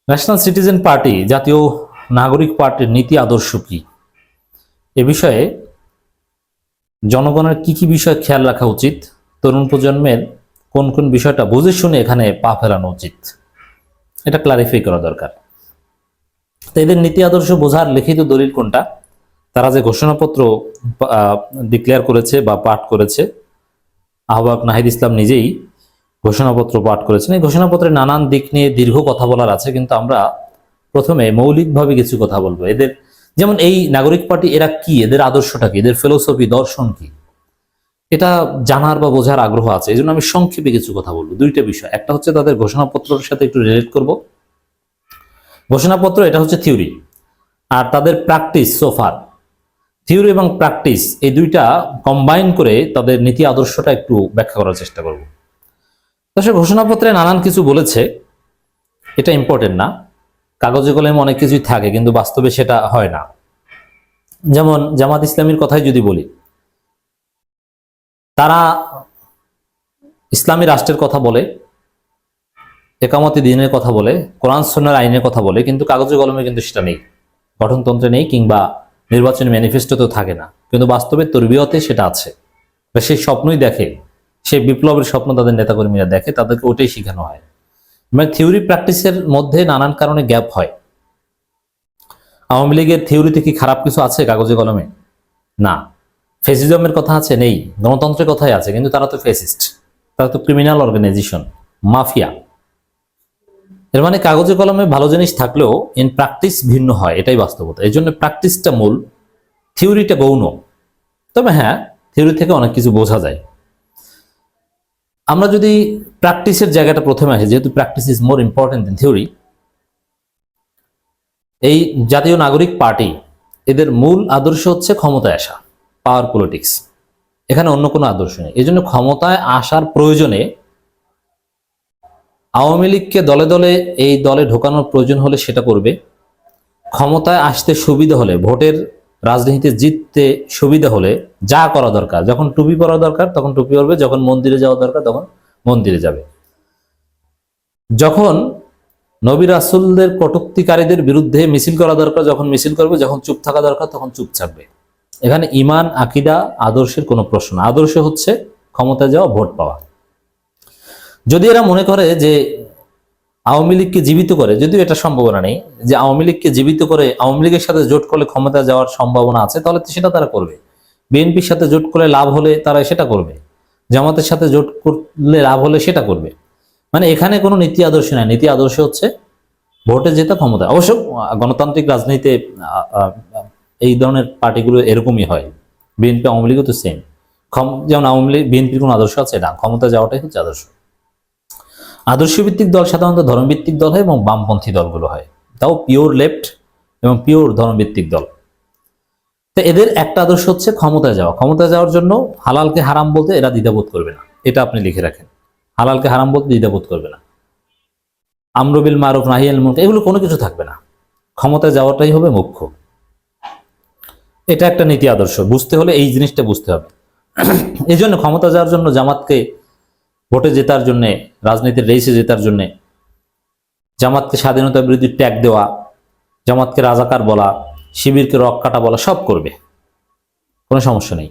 National citizen party জাতীয় নাগরিক পার্টির নীতি আদর্শ কি, এ বিষয়ে জনগণের কি কি বিষয় খেয়াল রাখা উচিত, তরুণ প্রজন্মের কোন কোন বিষয়টা বুঝে শুনে এখানে পা ফেলানো উচিত, এটা ক্লারিফাই করা দরকার। তো এদের নীতি আদর্শ বোঝার লিখিত দলিল কোনটা? তারা যে ঘোষণাপত্র ডিক্লেয়ার করেছে বা পাঠ করেছে, আহ্বায়ক নাহিদ ইসলাম নিজেই ঘোষণাপত্র পাঠ করেছেন। এই ঘোষণাপত্রে নানান দিক নিয়ে দীর্ঘ কথা বলার আছে, কিন্তু আমরা প্রথমে মৌলিকভাবে কিছু কথা বলবো। এদের যেমন এই নাগরিক পার্টি, এরা কি, এদের আদর্শটা কি, এদের ফিলোসফি দর্শন কি, এটা জানার বা বোঝার আগ্রহ আছে। এই জন্য আমি সংক্ষেপে কিছু কথা বলবো। দুইটা বিষয়, একটা হচ্ছে তাদের ঘোষণাপত্রের সাথে একটু রিলেট করব। ঘোষণাপত্র এটা হচ্ছে থিওরি, আর তাদের প্র্যাকটিস সোফার। থিওরি এবং প্র্যাকটিস এই দুইটা কম্বাইন করে তাদের নীতি আদর্শটা একটু ব্যাখ্যা করার চেষ্টা করব। সে ঘোষণাপত্রে নানান কিছু বলেছে, এটা ইম্পর্টেন্ট না। কাগজে কলমে অনেক কিছুই থাকে, কিন্তু বাস্তবে সেটা হয় না। যেমন জামাত ইসলামীর কথাই যদি বলি, তারা ইসলামী রাষ্ট্রের কথা বলে, একামতি দ্বীনের কথা বলে, কোরআন সুন্নাহর আইনের কথা বলে, কিন্তু কাগজে কলমে কিন্তু সেটা নেই, গঠনতন্ত্রে নেই, কিংবা নির্বাচনী ম্যানিফেস্টোতেও থাকে না। কিন্তু বাস্তবে তরবিয়তে সেটা আছে। সেই স্বপ্নই দেখে, সেই বিপ্লবের স্বপ্ন তাদের নেতাকর্মীরা দেখে, তাদেরকে ওটাই শেখানো হয়। মানে থিওরি প্র্যাকটিসের মধ্যে নানান কারণে গ্যাপ হয়। আওয়ামী লীগের থিওরিতে কি খারাপ কিছু আছে কাগজে কলমে? না। ফেসিজমের কথা আছে? নেই। গণতন্ত্রের কথাই আছে, কিন্তু তারা তো ফেসিস্ট, তারা তো ক্রিমিনাল অর্গানাইজেশন, মাফিয়া। এর মানে কাগজে কলমে ভালো জিনিস থাকলেও ইন প্র্যাকটিস ভিন্ন হয়, এটাই বাস্তবতা। এই জন্য প্র্যাকটিসটা মূল, থিওরিটা গৌণ। তবে হ্যাঁ, থিওরি থেকে অনেক কিছু বোঝা যায়। আমরা যদি প্র্যাকটিসের জায়গাটা প্রথমে আসি, যেহেতু practice is more important than theory, এই জাতীয় নাগরিক পার্টি, এদের মূল আদর্শ হচ্ছে ক্ষমতায় আসা, পাওয়ার পলিটিক্স। এখানে অন্য কোনো আদর্শ নেই। এই জন্য ক্ষমতায় আসার প্রয়োজনে আওয়ামী লীগকে দলে দলে এই দলে ঢোকানোর প্রয়োজন হলে সেটা করবে। ক্ষমতায় আসতে সুবিধা হলে, ভোটের রাজনীতিতে জিততে সুবিধা হলে যা করা দরকার, যখন টুপি পরা দরকার তখন টুপি পরবে, যখন মন্দিরে যাওয়া দরকার তখন মন্দিরে যাবে, যখন নবী রাসূলদের কটূক্তিকারীদের বিরুদ্ধে মিছিল করা দরকার যখন মিছিল করবে, যখন চুপ থাকা দরকার তখন চুপ থাকবে। এখানে ইমান, আকিদা, আদর্শের কোনো প্রশ্ন না। আদর্শ হচ্ছে ক্ষমতায় যাওয়া, ভোট পাওয়া। যদি এরা মনে করে যে আওয়ামী লীগকে জীবিত করে, যদিও এটা সম্ভাবনা নেই, যে আওয়ামী লীগকে জীবিত করে আওয়ামী লীগের সাথে জোট করলে ক্ষমতায় যাওয়ার সম্ভাবনা আছে, তাহলে সেটা তারা করবে। বিএনপির সাথে জোট করলে লাভ হলে তারা সেটা করবে, জামাতের সাথে জোট করলে লাভ হলে সেটা করবে। মানে এখানে কোনো নীতি আদর্শ নাই। নীতি আদর্শ হচ্ছে ভোটে জেতা, ক্ষমতা। অবশ্য গণতান্ত্রিক রাজনীতিতে এই ধরনের পার্টিগুলো এরকমই হয়। বিএনপি, আওয়ামী লীগও তো সেম। যেমন আওয়ামী লীগ, বিএনপির কোনো আদর্শ আছে না, ক্ষমতা যাওয়াটাই হচ্ছে আদর্শ। আদর্শ ভিত্তিক দল সাধারণত ধর্মভিত্তিক দল হয় এবং বামপন্থী দলগুলো হয়, তাও পিওর লেফট এবং পিওর ধর্মভিত্তিক দল। তো এদের একটা আদর্শ হচ্ছে ক্ষমতায় যাওয়া। ক্ষমতায় যাওয়ার জন্য হালালকে হারাম বলতে এরা দ্বিধাবোধ করবে না, এটা আপনি লিখে রাখেন। হালালকে হারাম বলতে দ্বিধাবোধ করবে না। আমর বিল মারুফ নাহি আনিল মুনকার, এগুলো কোনো কিছু থাকবে না। ক্ষমতায় যাওয়াটাই হবে মুখ্য। এটা একটা নীতি আদর্শ। বুঝতে হলে এই জিনিসটা বুঝতে হবে। এই জন্য ক্ষমতা যাওয়ার জন্য, জামাতকে ভোটে জেতার জন্য, রাজনীতির রেসে জেতার জন্য, জামাতকে স্বাধীনতা বিরোধী ট্যাগ দেওয়া, জামাতকে রাজাকার বলা, শিবিরকে রক কাটা বলা, সব করবে, কোনো সমস্যা নেই।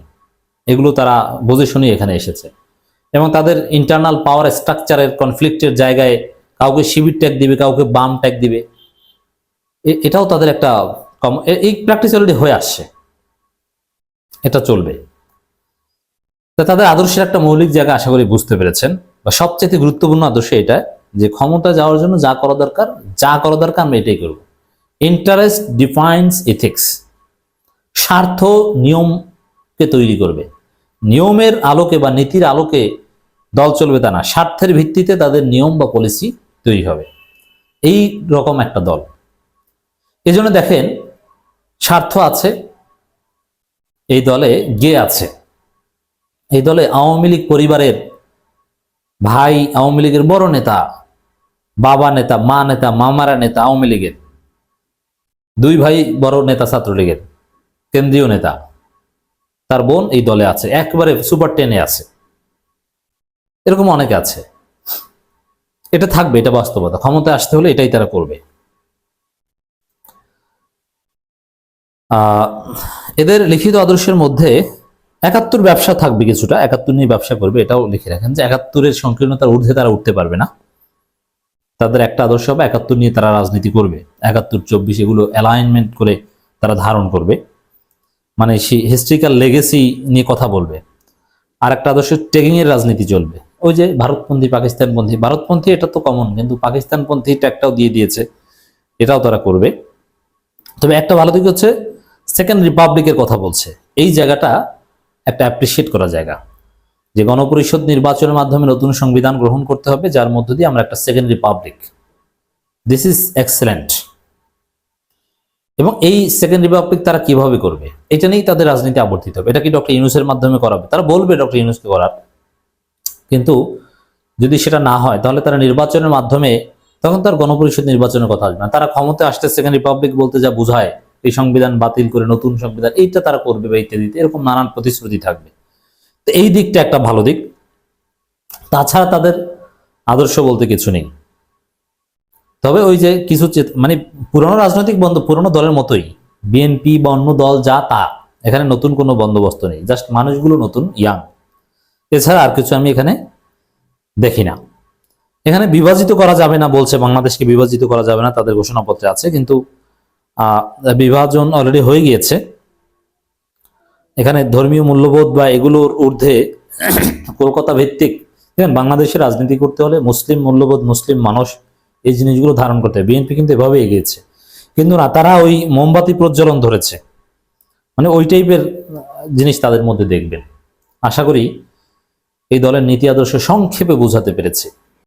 এগুলো তারা বুঝে শুনে এখানে এসেছে। এবং তাদের ইন্টারনাল পাওয়ার স্ট্রাকচারের কনফ্লিক্টের জায়গায় কাউকে শিবির ট্যাগ দিবে, কাউকে বাম ট্যাগ দিবে, এটাও তাদের একটা এই প্র্যাকটিস অলরেডি হয়ে আসছে, এটা চলবে। তাদের আদর্শের একটা মৌলিক জায়গা আশা করি বুঝতে পেরেছেন, বা সবচেয়ে গুরুত্বপূর্ণ আদর্শ এটা, যে ক্ষমতা যাওয়ার জন্য যা করা দরকার আমরা এটাই করব। Interest defines ethics. স্বার্থ নিয়মকে তৈরি করবে। নিয়মের আলোকে বা নীতির আলোকে দল চলবে তা না, স্বার্থের ভিত্তিতে তাদের নিয়ম বা পলিসি তৈরি হবে। এই রকম একটা দল। এই জন্য দেখেন, স্বার্থ আছে এই দলে, গে আছে এই দলে। আওয়ামী লীগ পরিবারের ভাই, আওয়ামী লীগের বড় নেতা, বাবা নেতা, মা নেতা, মামারা নেতা আওয়ামী লীগের, দুই ভাই বড় নেতা ছাত্রলীগের, কেন্দ্রীয় নেতা, তার বোন এই দলে আছে, একবারে সুপার টেনে আছে। এরকম অনেকে আছে। এটা থাকবে, এটা বাস্তবতা। ক্ষমতায় আসতে হলে এটাই তারা করবে। আহ, এদের লিখিত আদর্শের মধ্যে 71 ব্যবসা থাকবে, কিছুটা 71 নিয়ে ব্যবসা করবে, এটাও লিখে রাখেন যে 71-এর সংকীর্ণতার ঊর্ধ্বে তারা উঠতে পারবে না। তাদের একটা আদর্শ হবে 71 নিয়ে তারা রাজনীতি করবে, 71, 24 এগুলো অ্যালাইনমেন্ট করে তারা ধারণ করবে, মানে হিস্ট্রিক্যাল লেগেসি নিয়ে কথা বলবে। আর একটা আদর্শ ট্যাগিং এর রাজনীতি চলবে, ওই যে ভারতপন্থী পাকিস্তানপন্থী, ভারতপন্থী এটা তো কমন, কিন্তু পাকিস্তানপন্থী ট্যাগটাও দিয়ে দিয়েছে, এটাও তারা করবে। তবে একটা ভালো দিক হচ্ছে সেকেন্ড রিপাবলিকের কথা বলছে, এই জায়গাটা একটা অ্যাপ্রিসিয়েট করা জায়গা, যে গণপরিষদ নির্বাচনের মাধ্যমে নতুন সংবিধান গ্রহণ করতে হবে, যার মধ্য দিয়ে আমরা একটা second Republic, this is excellent. এবং এই সেকেন্ড রিপাবলিক তারা কিভাবে করবে, এটা নিয়েই তাদের রাজনীতি আবর্তিত হবে। এটা কি ডক্টর ইউনূসের মাধ্যমে করাবে? তারা বলবে ডক্টর ইউনূসকে করার, কিন্তু যদি সেটা না হয় তাহলে তারা নির্বাচনের মাধ্যমে, তখন তার গণপরিষদ নির্বাচনের কথা আসবে না। তারা ক্ষমতায় আসতে সেকেন্ড রিপাবলিক বলতে যা বোঝায়, এই সংবিধান বাতিল করে নতুন সংবিধান, এইটা তারা করবে বা ইত্যাদিতে, এরকম নানান প্রতিশ্রুতি থাকবে। তো এই দিকটা একটা ভালো দিক। তাছাড়া তাদের আদর্শ বলতে কিছু নেই। তবে ওই যে কিছু মানে পুরনো রাজনৈতিক পুরনো দলের মতোই, বিএনপি বা অন্য দল যা তা, এখানে নতুন কোনো বন্দোবস্ত নেই, জাস্ট মানুষগুলো নতুন, ইয়াং, এছাড়া আর কিছু আমি এখানে দেখি না। এখানে বিভাজিত করা যাবে না বলছে, বাংলাদেশকে বিভাজিত করা যাবে না, তাদের ঘোষণাপত্রে আছে, কিন্তু বিভাজন অলরেডি হয়ে গিয়েছে। এখানে ধর্মীয় মূল্যবোধ বা এগুলোর ঊর্ধ্বে কলকাতা ভিত্তিক, দেখেন বাংলাদেশে রাজনীতি করতে হলে মুসলিম মূল্যবোধ, মুসলিম মানুষ, এই জিনিসগুলো ধারণ করতে হবে। বিএনপি কিন্তু এভাবে এগিয়েছে, কিন্তু না, তারা ওই মোমবাতি প্রজ্বলন ধরেছে, মানে ওই টাইপের জিনিস তাদের মধ্যে দেখবেন। আশা করি এই দলের নীতি আদর্শ সংক্ষেপে বোঝাতে পেরেছে।